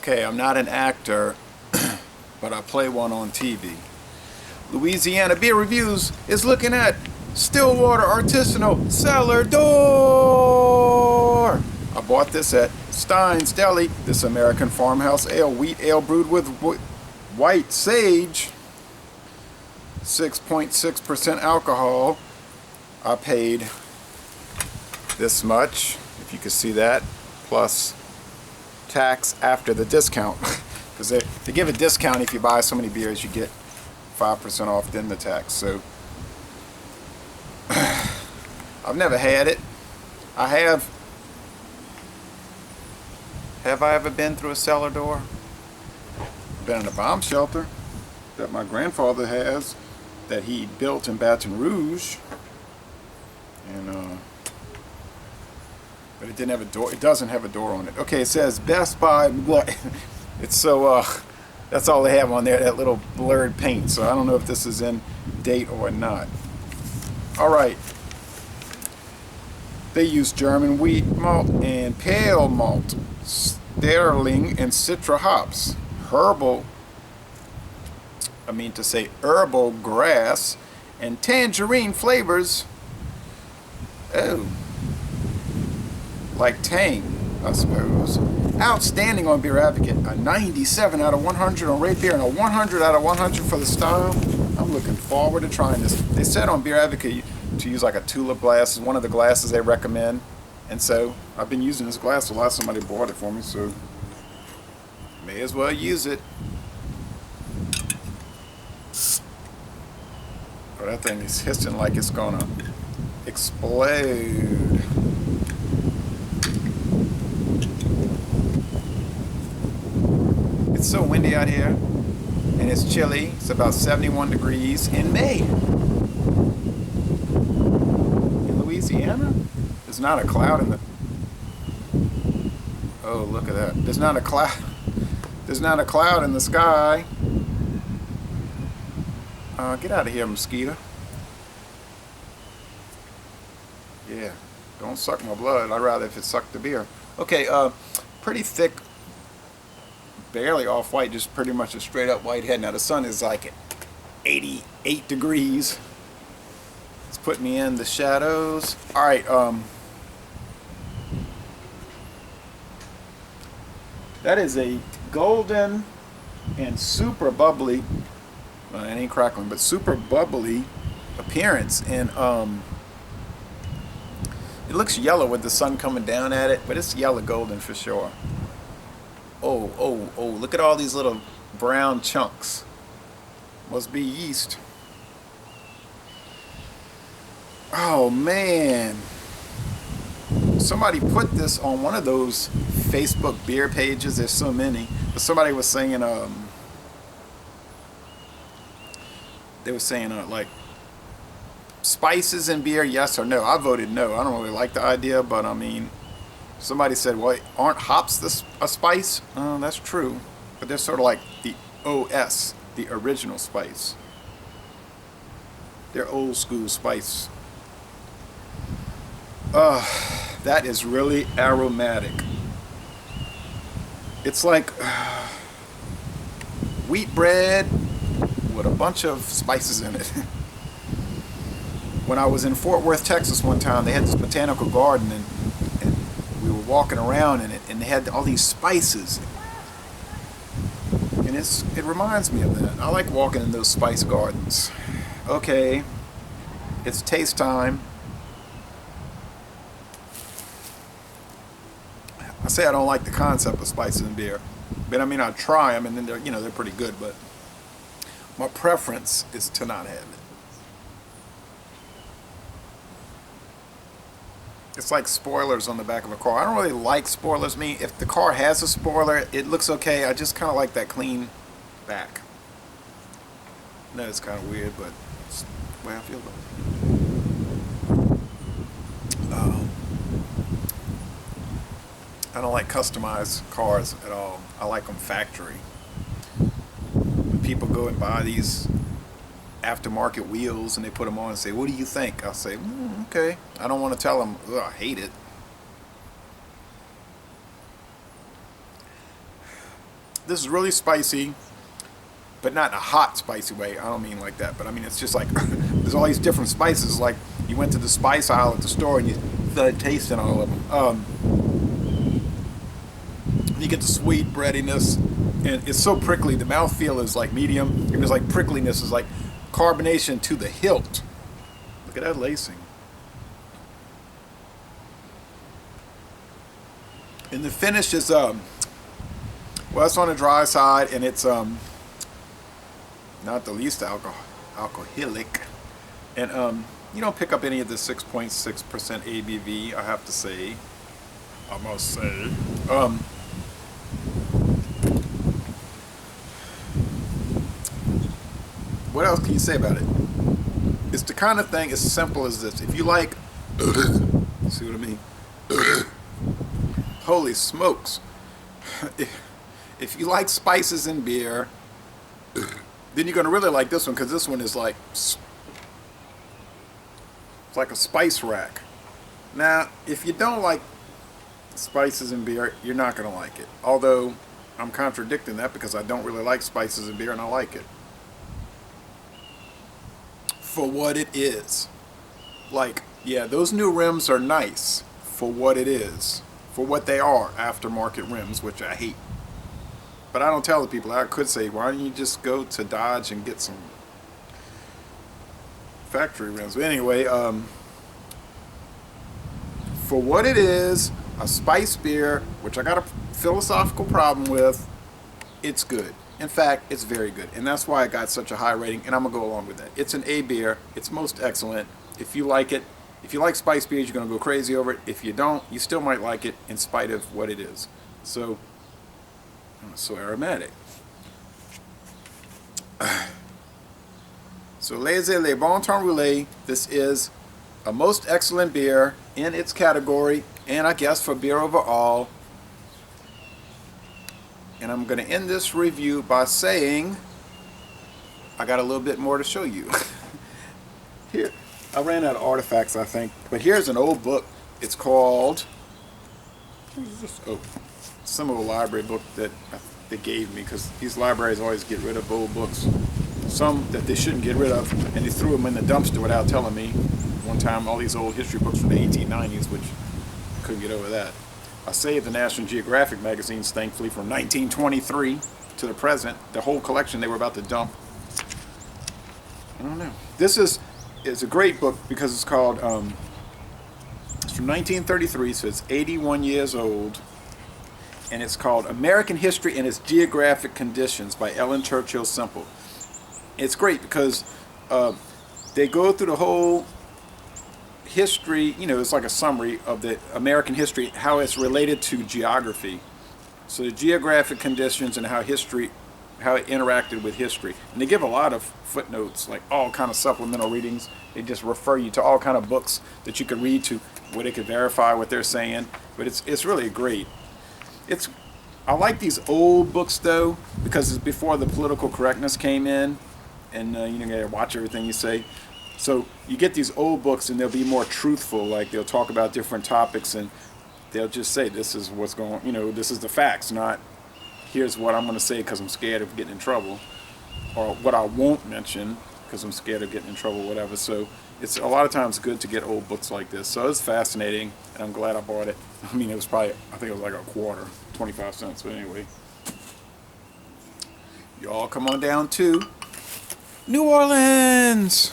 Okay, I'm not an actor, but I play one on TV. Louisiana Beer Reviews is looking at Stillwater Artisinal Cellar door. I bought this at Stein's Deli. This American farmhouse ale, wheat ale brewed with white sage, 6.6% alcohol. I paid this much, if you can see that, plus tax after the discount. Because they give a discount if you buy so many beers, you get 5% off then the tax. So I've never had it. I have. Have I ever been through a cellar door? I've been in a bomb shelter that my grandfather has, that he built in Baton Rouge, and but it didn't have a door. It doesn't have a door on it. Okay, it says Best Buy. It's so that's all they have on there, that little blurred paint. So I don't know if this is in date or not. All right. They use German wheat malt and pale malt, sterling and citra hops, herbal grass, and tangerine flavors. Oh, like tang, I suppose. Outstanding on Beer Advocate. A 97 out of 100 on Rate Beer and a 100 out of 100 for the style. I'm looking forward to trying this. They said on Beer Advocate to use like a tulip glass, is one of the glasses they recommend. And so I've been using this glass a lot. Somebody bought it for me, so may as well use it. Oh, that thing is hissing like it's gonna explode. It's so windy out here, and it's chilly. It's about 71 degrees in May. In Louisiana, there's not a cloud in the... Oh, look at that. There's not a cloud. There's not a cloud in the sky. Get out of here, mosquito. Yeah, don't suck my blood. I'd rather if it sucked the beer. Okay, pretty thick, barely off-white, just pretty much a straight-up white head. Now the sun is like 88 degrees. It's putting me in the shadows. All right, that is a golden and super bubbly, it ain't crackling, but super bubbly appearance. And it looks yellow with the sun coming down at it, but it's yellow golden for sure. Oh, look at all these little brown chunks. Must be yeast. Oh man. Somebody put this on one of those Facebook beer pages. There's so many. But somebody was saying, they were saying like, spices in beer, yes or no? I voted no. I don't really like the idea, but I mean, somebody said, well, aren't hops a spice? That's true. But they're sort of like the OS, the original spice. They're old school spice. That is really aromatic. It's like wheat bread with a bunch of spices in it. When I was in Fort Worth, Texas one time, they had this botanical garden, and we were walking around in it, and they had all these spices. And it reminds me of that. I like walking in those spice gardens. Okay, it's taste time. I say I don't like the concept of spices in beer, but I mean I try them, and then they're pretty good. But my preference is to not have it. It's like spoilers on the back of a car. I don't really like spoilers. I mean, if the car has a spoiler, it looks okay. I just kind of like that clean back. No, it's kind of weird, but it's the way I feel about it. I don't like customized cars at all. I like them factory. When people go and buy these aftermarket wheels and they put them on and say, what do you think? I'll say, okay. I don't want to tell them, I hate it. This is really spicy, but not in a hot spicy way. I don't mean like that, but I mean it's just like there's all these different spices. Like you went to the spice aisle at the store and you started tasting all of them. You get the sweet breadiness, and it's so prickly. The mouthfeel is like medium, and there's like prickliness is like carbonation to the hilt. Look at that lacing. And the finish is well, it's on the dry side, and it's not the least alcoholic, and you don't pick up any of the 6.6% ABV. I have to say, I must say. What else can you say about it? It's the kind of thing as simple as this. If you like, see what I mean? Holy smokes. If you like spices in beer, then you're going to really like this one, because this one is like, it's like a spice rack. Now, if you don't like spices in beer, you're not going to like it. Although, I'm contradicting that because I don't really like spices in beer and I like it. For what it is. Like, yeah, those new rims are nice for what it is. For what they are, aftermarket rims, which I hate. But I don't tell the people. I could say, why don't you just go to Dodge and get some factory rims? But anyway, for what it is, a spice beer, which I got a philosophical problem with, it's good. In fact, it's very good. And that's why I got such a high rating, and I'm going to go along with that. It's an A beer. It's most excellent. If you like it, if you like spice beers, you're going to go crazy over it. If you don't, you still might like it in spite of what it is. So aromatic. So laissez le bon temps rouler. This is a most excellent beer in its category, and I guess for beer overall. And I'm going to end this review by saying I got a little bit more to show you. Here, I ran out of artifacts, I think, but here's an old book. It's called, what is this? Oh, some of a library book that they gave me, because these libraries always get rid of old books. Some that they shouldn't get rid of, and they threw them in the dumpster without telling me. One time, all these old history books from the 1890s, which I couldn't get over that. I saved the National Geographic magazines, thankfully, from 1923 to the present. The whole collection they were about to dump. I don't know. This is a great book because it's called, it's from 1933, so it's 81 years old. And it's called American History and Its Geographic Conditions by Ellen Churchill Semple. It's great because they go through the whole history, you know, it's like a summary of the American history, how it's related to geography. So the geographic conditions and how it interacted with history. And they give a lot of footnotes, like all kind of supplemental readings. They just refer you to all kind of books that you could read to where they could verify what they're saying. But it's really great. I like these old books though, because it's before the political correctness came in, and you gotta watch everything you say. So you get these old books and they'll be more truthful, like they'll talk about different topics and they'll just say this is what's going on, this is the facts, not here's what I'm going to say because I'm scared of getting in trouble, or what I won't mention because I'm scared of getting in trouble, whatever. So it's a lot of times good to get old books like this. So it's fascinating, and I'm glad I bought it. I mean, it was probably, I think it was like a quarter, 25 cents, but anyway. Y'all come on down to New Orleans!